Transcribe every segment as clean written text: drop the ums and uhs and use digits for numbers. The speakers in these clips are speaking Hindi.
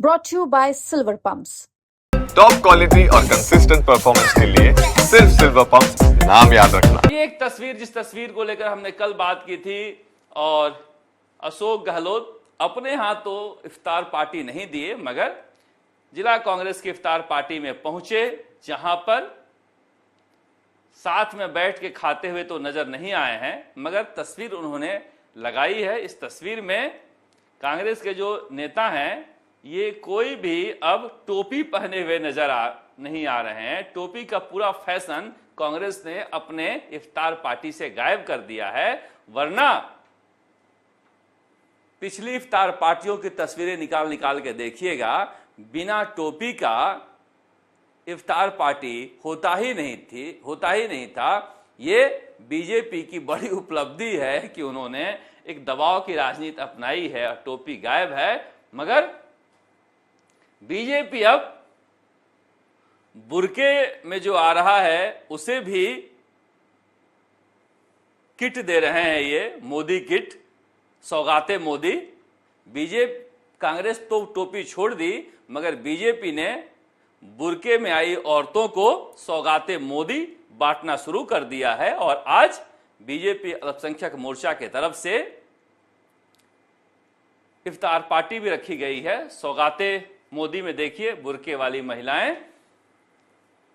brought to you by Silver Pumps. Top quality और कंसिस्टेंट परफॉर्मेंस के लिए सिर्फ सिल्वर पंप्स नाम याद रखना। ये एक तस्वीर, जिस तस्वीर को लेकर हमने कल बात की थी, और अशोक गहलोत अपने हाथों इफ्तार पार्टी नहीं दिए, मगर जिला कांग्रेस की इफ्तार पार्टी में पहुंचे, जहां पर साथ में बैठ के खाते हुए तो नजर नहीं आए हैं, मगर तस्वीर उन्होंने लगाई है। इस तस्वीर में कांग्रेस के जो नेता हैं, ये कोई भी अब टोपी पहने हुए नहीं आ रहे हैं। टोपी का पूरा फैशन कांग्रेस ने अपने इफ्तार पार्टी से गायब कर दिया है, वरना पिछली इफ्तार पार्टियों की तस्वीरें निकाल के देखिएगा, बिना टोपी का इफ्तार पार्टी होता ही नहीं था। ये बीजेपी की बड़ी उपलब्धि है कि उन्होंने एक दबाव की राजनीति अपनाई है और टोपी गायब है, मगर बीजेपी अब बुरके में जो आ रहा है उसे भी किट दे रहे हैं, ये मोदी किट, सौगाते मोदी। कांग्रेस तो टोपी छोड़ दी, मगर बीजेपी ने बुरके में आई औरतों को सौगाते मोदी बांटना शुरू कर दिया है। और आज बीजेपी अल्पसंख्यक मोर्चा की तरफ से इफ्तार पार्टी भी रखी गई है। सौगाते मोदी में देखिए बुरके वाली महिलाएं।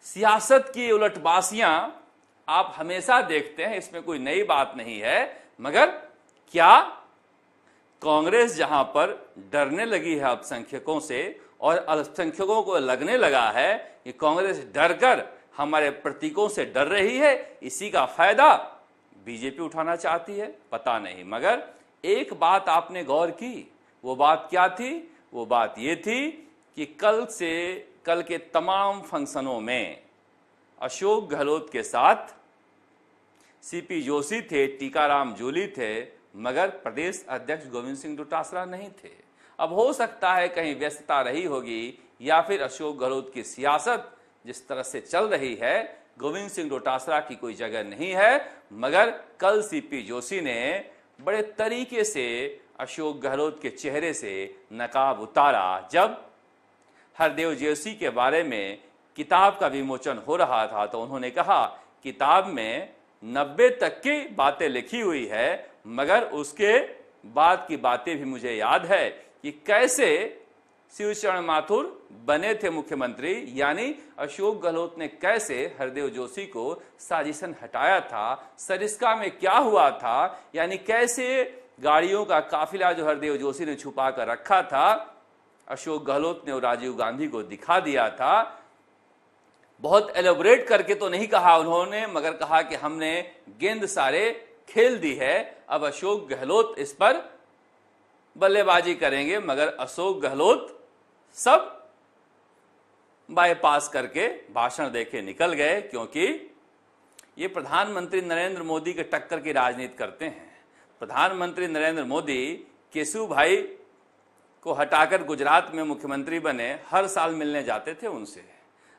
सियासत की उलटबाजियां आप हमेशा देखते हैं, इसमें कोई नई बात नहीं है, मगर क्या कांग्रेस जहां पर डरने लगी है अल्पसंख्यकों से, और अल्पसंख्यकों को लगने लगा है कि कांग्रेस डरकर हमारे प्रतीकों से डर रही है, इसी का फायदा बीजेपी उठाना चाहती है, पता नहीं। मगर एक बात आपने गौर की, वो बात क्या थी? वो बात ये थी कि कल के तमाम फंक्शनों में अशोक गहलोत के साथ सीपी जोशी थे, टीकाराम जूली थे, मगर प्रदेश अध्यक्ष गोविंद सिंह डोटासरा नहीं थे। अब हो सकता है कहीं व्यस्तता रही होगी, या फिर अशोक गहलोत की सियासत जिस तरह से चल रही है, गोविंद सिंह डोटासरा की कोई जगह नहीं है। मगर कल सीपी जोशी ने बड़े तरीके से अशोक गहलोत के चेहरे से नकाब उतारा। जब हरदेव जोशी के बारे में किताब का विमोचन हो रहा था, तो उन्होंने कहा किताब में 90 तक की बातें लिखी हुई है, मगर उसके बाद की बातें भी मुझे याद है कि कैसे शिवचरण माथुर बने थे मुख्यमंत्री, यानी अशोक गहलोत ने कैसे हरदेव जोशी को साजिशन हटाया था, सरिस्का में क्या हुआ था, यानी कैसे गाड़ियों का काफिला जो हरदेव जोशी ने छुपा कर रखा था, अशोक गहलोत ने और राजीव गांधी को दिखा दिया था। बहुत एलोबरेट करके तो नहीं कहा उन्होंने, मगर कहा कि हमने गेंद सारे खेल दी है, अब अशोक गहलोत इस पर बल्लेबाजी करेंगे। मगर अशोक गहलोत सब बाईपास करके भाषण देके निकल गए, क्योंकि ये प्रधानमंत्री नरेंद्र मोदी के टक्कर की राजनीति करते हैं। प्रधानमंत्री नरेंद्र मोदी केशु भाई को हटाकर गुजरात में मुख्यमंत्री बने, हर साल मिलने जाते थे उनसे,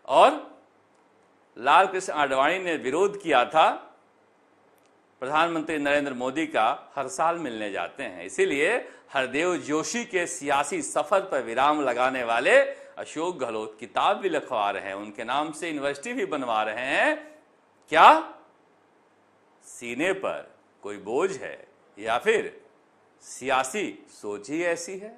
और लाल कृष्ण आडवाणी ने विरोध किया था प्रधानमंत्री नरेंद्र मोदी का, हर साल मिलने जाते हैं। इसीलिए हरदेव जोशी के सियासी सफर पर विराम लगाने वाले अशोक गहलोत किताब भी लिखवा रहे हैं, उनके नाम से यूनिवर्सिटी भी बनवा रहे हैं। क्या सीने पर कोई बोझ है, या फिर सियासी सोच ही ऐसी है?